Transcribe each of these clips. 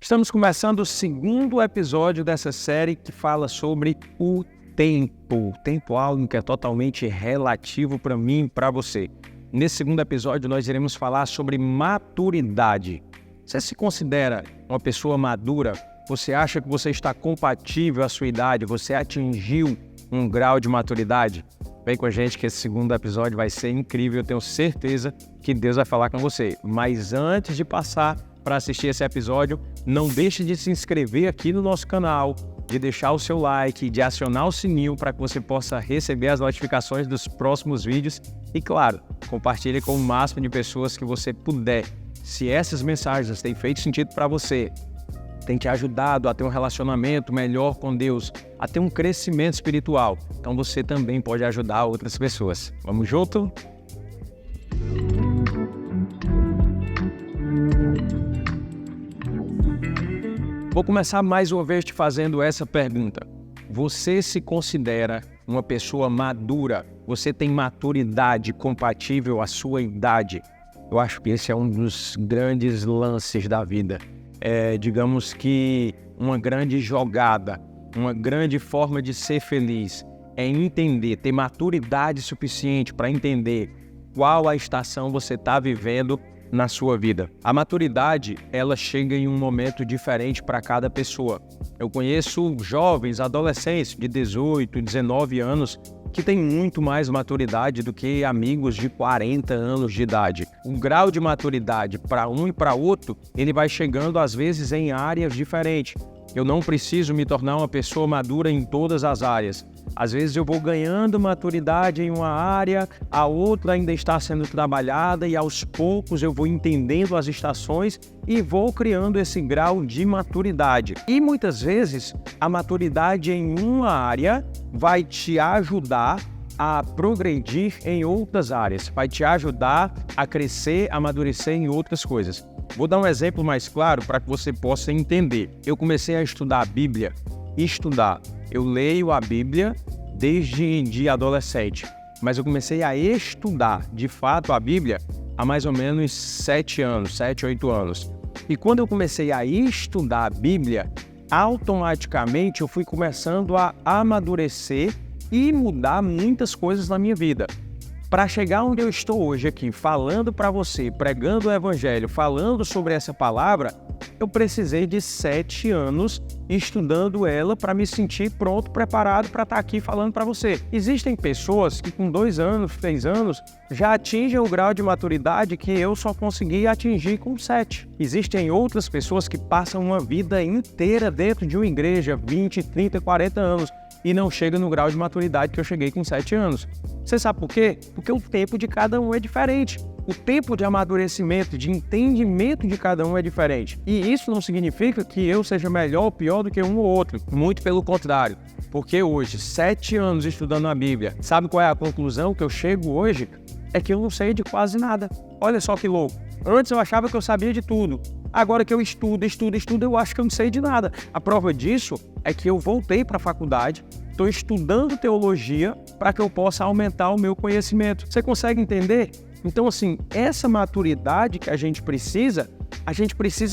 Estamos começando o segundo episódio dessa série que fala sobre o tempo. O tempo é algo que é totalmente relativo para mim e para você. Nesse segundo episódio nós iremos falar sobre maturidade. Você se considera uma pessoa madura? Você acha que você está compatível à sua idade? Você atingiu um grau de maturidade? Vem com a gente que esse segundo episódio vai ser incrível. Eu tenho certeza que Deus vai falar com você. Mas antes de passar para assistir esse episódio, não deixe de se inscrever aqui no nosso canal, de deixar o seu like, de acionar o sininho para que você possa receber as notificações dos próximos vídeos e, claro, compartilhe com o máximo de pessoas que você puder. Se essas mensagens têm feito sentido para você, tem te ajudado a ter um relacionamento melhor com Deus, a ter um crescimento espiritual, então você também pode ajudar outras pessoas. Vamos junto? Vou começar mais uma vez te fazendo essa pergunta. Você se considera uma pessoa madura? Você tem maturidade compatível à sua idade? Eu acho que esse é um dos grandes lances da vida. Digamos que uma grande jogada, uma grande forma de ser feliz é entender, ter maturidade suficiente para entender qual a estação você está vivendo na sua vida. A maturidade, ela chega em um momento diferente para cada pessoa. Eu conheço jovens, adolescentes de 18, 19 anos que têm muito mais maturidade do que amigos de 40 anos de idade. O grau de maturidade para um e para outro, ele vai chegando às vezes em áreas diferentes. Eu não preciso me tornar uma pessoa madura em todas as áreas. Às vezes eu vou ganhando maturidade em uma área, a outra ainda está sendo trabalhada e aos poucos eu vou entendendo as estações e vou criando esse grau de maturidade. E muitas vezes a maturidade em uma área vai te ajudar a progredir em outras áreas, vai te ajudar a crescer, a amadurecer em outras coisas. Vou dar um exemplo mais claro para que você possa entender. Eu comecei a estudar a Bíblia. Eu leio a Bíblia desde adolescente, mas eu comecei a estudar, de fato, a Bíblia há mais ou menos 7, 8 anos. E quando eu comecei a estudar a Bíblia, automaticamente eu fui começando a amadurecer e mudar muitas coisas na minha vida. Para chegar onde eu estou hoje aqui, falando para você, pregando o Evangelho, falando sobre essa palavra, eu precisei de 7 anos estudando ela para me sentir pronto, preparado para estar aqui falando para você. Existem pessoas que com 2 anos, 3 anos, já atingem o grau de maturidade que eu só consegui atingir com 7. Existem outras pessoas que passam uma vida inteira dentro de uma igreja, 20, 30, 40 anos, e não chega no grau de maturidade que eu cheguei com 7 anos. Você sabe por quê? Porque o tempo de cada um é diferente. O tempo de amadurecimento, de entendimento de cada um é diferente. E isso não significa que eu seja melhor ou pior do que um ou outro. Muito pelo contrário. Porque hoje, 7 anos estudando a Bíblia, sabe qual é a conclusão que eu chego hoje? É que eu não sei de quase nada. Olha só que louco. Antes eu achava que eu sabia de tudo. Agora que eu estudo, eu acho que eu não sei de nada. A prova disso é que eu voltei para a faculdade, estou estudando teologia para que eu possa aumentar o meu conhecimento. Você consegue entender? Então, assim, essa maturidade que a gente precisa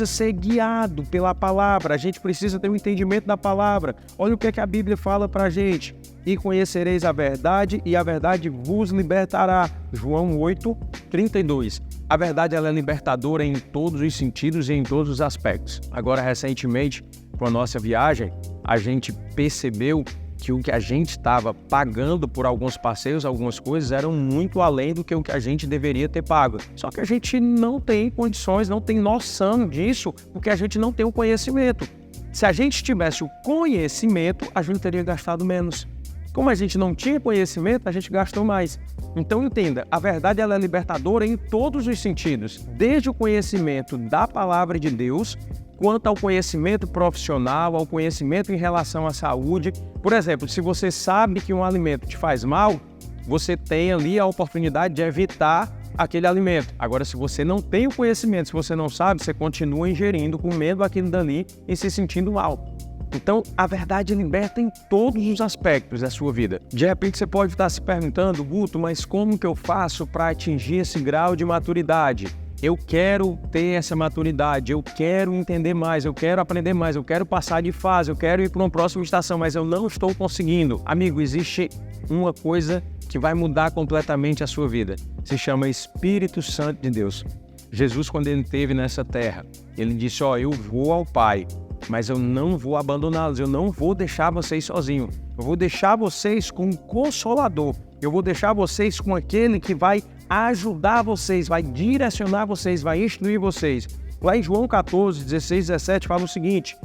ser guiado pela palavra, a gente precisa ter um entendimento da palavra. Olha o que é que a Bíblia fala para a gente. E conhecereis a verdade, e a verdade vos libertará. João 8, 32. A verdade, ela é libertadora em todos os sentidos e em todos os aspectos. Agora, recentemente, com a nossa viagem, a gente percebeu que o que a gente estava pagando por alguns passeios, algumas coisas, eram muito além do que o que a gente deveria ter pago. Só que a gente não tem condições, não tem noção disso, porque a gente não tem o conhecimento. Se a gente tivesse o conhecimento, a gente teria gastado menos. Como a gente não tinha conhecimento, a gente gastou mais. Então entenda, a verdade ela é libertadora em todos os sentidos, desde o conhecimento da palavra de Deus, quanto ao conhecimento profissional, ao conhecimento em relação à saúde. Por exemplo, se você sabe que um alimento te faz mal, você tem ali a oportunidade de evitar aquele alimento. Agora, se você não tem o conhecimento, se você não sabe, você continua ingerindo, comendo aquilo dali e se sentindo mal. Então, a verdade liberta em todos os aspectos da sua vida. De repente, você pode estar se perguntando, Guto, mas como que eu faço para atingir esse grau de maturidade? Eu quero ter essa maturidade, eu quero entender mais, eu quero aprender mais, eu quero passar de fase, eu quero ir para uma próxima estação, mas eu não estou conseguindo. Amigo, existe uma coisa que vai mudar completamente a sua vida. Se chama Espírito Santo de Deus. Jesus, quando ele esteve nessa terra, ele disse, eu vou ao Pai, mas eu não vou abandoná-los, eu não vou deixar vocês sozinhos. Eu vou deixar vocês com um Consolador. Eu vou deixar vocês com aquele que vai ajudar vocês, vai direcionar vocês, vai instruir vocês. Lá em João 14, 16, 17 fala o seguinte: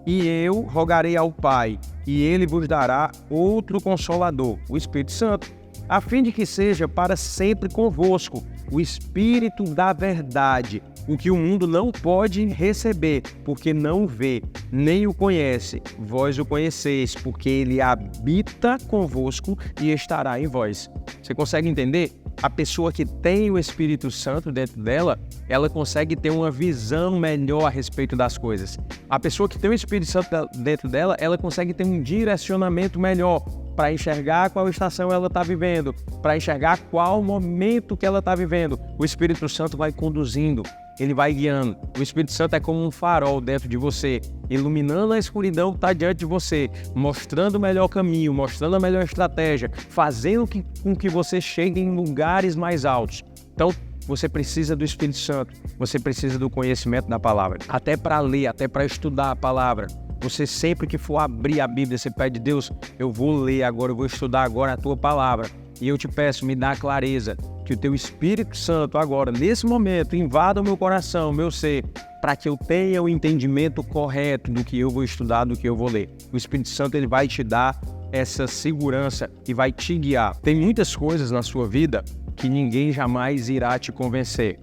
e eu rogarei ao Pai, e ele vos dará outro Consolador, o Espírito Santo, a fim de que seja para sempre convosco, o Espírito da verdade, o que o mundo não pode receber, porque não vê, nem o conhece. Vós o conheceis, porque ele habita convosco e estará em vós. Você consegue entender? A pessoa que tem o Espírito Santo dentro dela, ela consegue ter uma visão melhor a respeito das coisas. A pessoa que tem o Espírito Santo dentro dela, ela consegue ter um direcionamento melhor para enxergar qual estação ela está vivendo, para enxergar qual momento que ela está vivendo. O Espírito Santo vai conduzindo, ele vai guiando. O Espírito Santo é como um farol dentro de você, iluminando a escuridão que está diante de você, mostrando o melhor caminho, mostrando a melhor estratégia, fazendo com que você chegue em lugares mais altos. Então, você precisa do Espírito Santo, você precisa do conhecimento da palavra, até para ler, até para estudar a palavra. Você sempre que for abrir a Bíblia, você pede, Deus, eu vou ler agora, eu vou estudar agora a tua palavra. E eu te peço, me dá clareza, que o teu Espírito Santo agora, nesse momento, invada o meu coração, o meu ser, para que eu tenha o entendimento correto do que eu vou estudar, do que eu vou ler. O Espírito Santo, ele vai te dar essa segurança e vai te guiar. Tem muitas coisas na sua vida que ninguém jamais irá te convencer.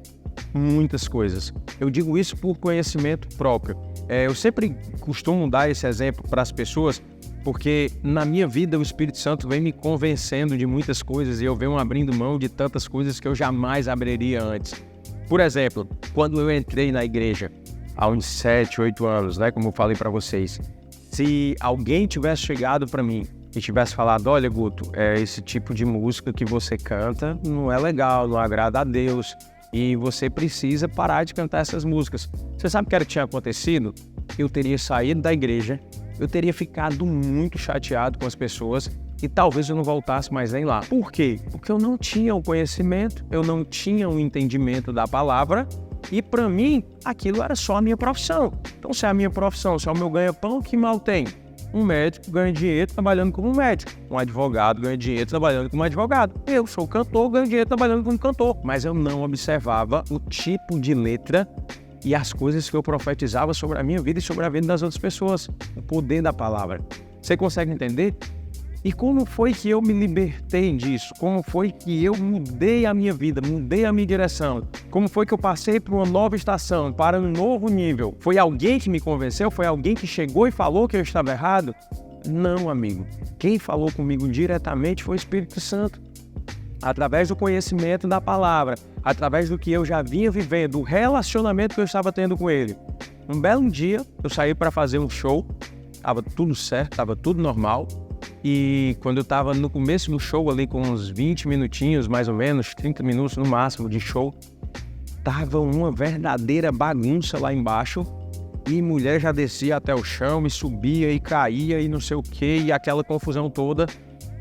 Muitas coisas. Eu digo isso por conhecimento próprio. Eu sempre costumo dar esse exemplo para as pessoas, porque na minha vida o Espírito Santo vem me convencendo de muitas coisas e eu venho abrindo mão de tantas coisas que eu jamais abriria antes. Por exemplo, quando eu entrei na igreja, há uns 7, 8 anos, como eu falei para vocês, se alguém tivesse chegado para mim e tivesse falado, olha Guto, esse tipo de música que você canta não é legal, não agrada a Deus, e você precisa parar de cantar essas músicas. Você sabe o que tinha acontecido? Eu teria saído da igreja, eu teria ficado muito chateado com as pessoas e talvez eu não voltasse mais nem lá. Por quê? Porque eu não tinha o conhecimento, eu não tinha o entendimento da palavra e para mim aquilo era só a minha profissão. Então se é a minha profissão, se é o meu ganha-pão, que mal tem? Um médico ganha dinheiro trabalhando como médico. Um advogado ganha dinheiro trabalhando como advogado. Eu sou cantor, ganho dinheiro trabalhando como cantor. Mas eu não observava o tipo de letra e as coisas que eu profetizava sobre a minha vida e sobre a vida das outras pessoas. O poder da palavra. Você consegue entender? E como foi que eu me libertei disso? Como foi que eu mudei a minha vida, mudei a minha direção? Como foi que eu passei para uma nova estação, para um novo nível? Foi alguém que me convenceu? Foi alguém que chegou e falou que eu estava errado? Não, amigo. Quem falou comigo diretamente foi o Espírito Santo. Através do conhecimento da palavra, através do que eu já vinha vivendo, o relacionamento que eu estava tendo com ele. Um belo dia, eu saí para fazer um show, estava tudo certo, estava tudo normal. E quando eu estava no começo do show, ali com uns 20 minutinhos, mais ou menos, 30 minutos no máximo de show, tava uma verdadeira bagunça lá embaixo. E mulher já descia até o chão, e subia e caía e não sei o que, e aquela confusão toda.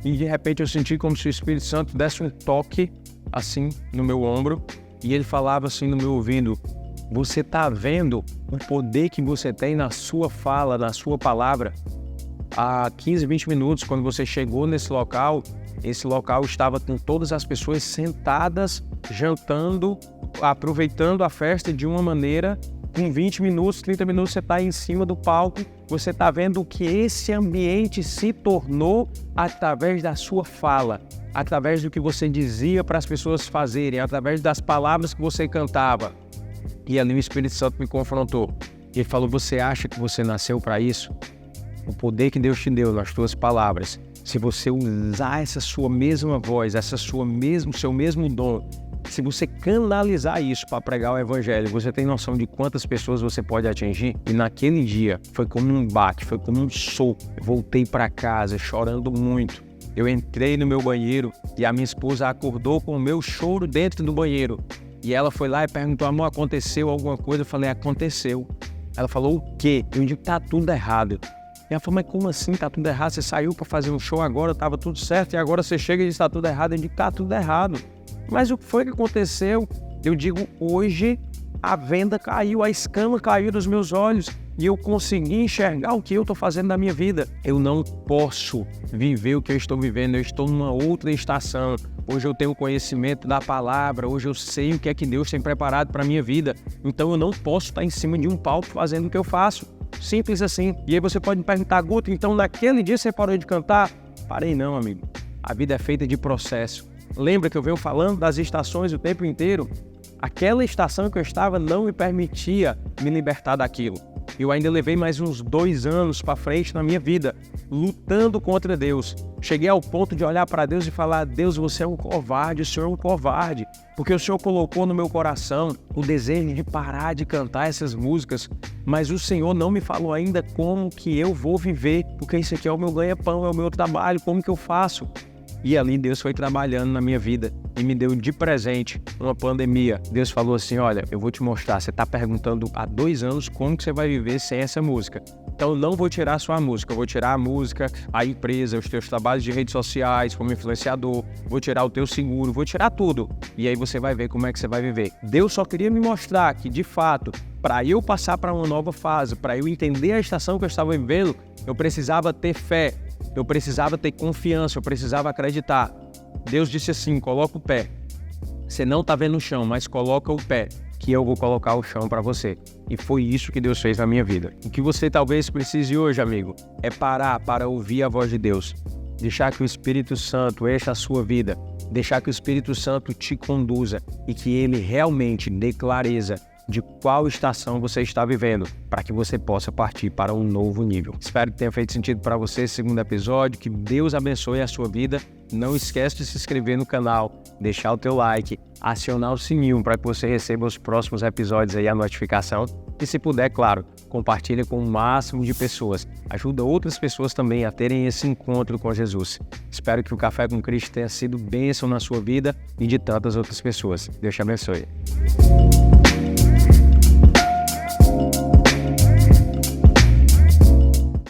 E de repente eu senti como se o Espírito Santo desse um toque, assim, no meu ombro. E ele falava assim no meu ouvido, você tá vendo o poder que você tem na sua fala, na sua palavra? Há 15, 20 minutos, quando você chegou nesse local, esse local estava com todas as pessoas sentadas, jantando, aproveitando a festa de uma maneira. Com 20 minutos, 30 minutos, você está em cima do palco, você está vendo o que esse ambiente se tornou através da sua fala, através do que você dizia para as pessoas fazerem, através das palavras que você cantava. E ali o Espírito Santo me confrontou. Ele falou, você acha que você nasceu para isso? O poder que Deus te deu nas tuas palavras, se você usar essa sua mesma voz, seu mesmo dom, se você canalizar isso para pregar o evangelho, você tem noção de quantas pessoas você pode atingir? E naquele dia foi como um baque, foi como um soco. Eu voltei para casa chorando muito. Eu entrei no meu banheiro e a minha esposa acordou com o meu choro dentro do banheiro. E ela foi lá e perguntou, amor, aconteceu alguma coisa? Eu falei, aconteceu. Ela falou, o quê? Eu digo, tá tudo errado. E ela falou, mas como assim tá tudo errado? Você saiu para fazer um show agora, tava tudo certo, e agora você chega e diz, tá tudo errado. Eu digo, tá tudo errado. Mas o que foi que aconteceu? Eu digo, hoje a venda caiu, a escama caiu dos meus olhos e eu consegui enxergar o que eu estou fazendo na minha vida. Eu não posso viver o que eu estou vivendo, eu estou numa outra estação. Hoje eu tenho conhecimento da palavra, hoje eu sei o que é que Deus tem preparado para a minha vida. Então eu não posso estar em cima de um palco fazendo o que eu faço. Simples assim. E aí você pode me perguntar, Guto, então naquele dia você parou de cantar? Parei não, amigo. A vida é feita de processo. Lembra que eu venho falando das estações o tempo inteiro? Aquela estação que eu estava não me permitia me libertar daquilo. Eu ainda levei mais uns 2 anos para frente na minha vida, lutando contra Deus. Cheguei ao ponto de olhar para Deus e falar, Deus, você é um covarde, o Senhor é um covarde. Porque o Senhor colocou no meu coração o desejo de parar de cantar essas músicas, mas o Senhor não me falou ainda como que eu vou viver, porque isso aqui é o meu ganha-pão, é o meu trabalho, como que eu faço? E ali Deus foi trabalhando na minha vida e me deu de presente uma pandemia. Deus falou assim, olha, eu vou te mostrar, você está perguntando há 2 anos como que você vai viver sem essa música. Então eu não vou tirar a sua música, eu vou tirar a música, a empresa, os teus trabalhos de redes sociais como influenciador, vou tirar o teu seguro, vou tirar tudo. E aí você vai ver como é que você vai viver. Deus só queria me mostrar que, de fato, para eu passar para uma nova fase, para eu entender a estação que eu estava vivendo, eu precisava ter fé. Eu precisava ter confiança, eu precisava acreditar. Deus disse assim, coloca o pé. Você não está vendo o chão, mas coloca o pé, que eu vou colocar o chão para você. E foi isso que Deus fez na minha vida. O que você talvez precise hoje, amigo, é parar para ouvir a voz de Deus. Deixar que o Espírito Santo encha a sua vida. Deixar que o Espírito Santo te conduza e que ele realmente dê clareza de qual estação você está vivendo, para que você possa partir para um novo nível. Espero que tenha feito sentido para você esse segundo episódio, que Deus abençoe a sua vida. Não esquece de se inscrever no canal, deixar o teu like, acionar o sininho para que você receba os próximos episódios aí, a notificação. E se puder, claro, compartilha com o máximo de pessoas. Ajuda outras pessoas também a terem esse encontro com Jesus. Espero que o Café com Cristo tenha sido bênção na sua vida e de tantas outras pessoas. Deus te abençoe.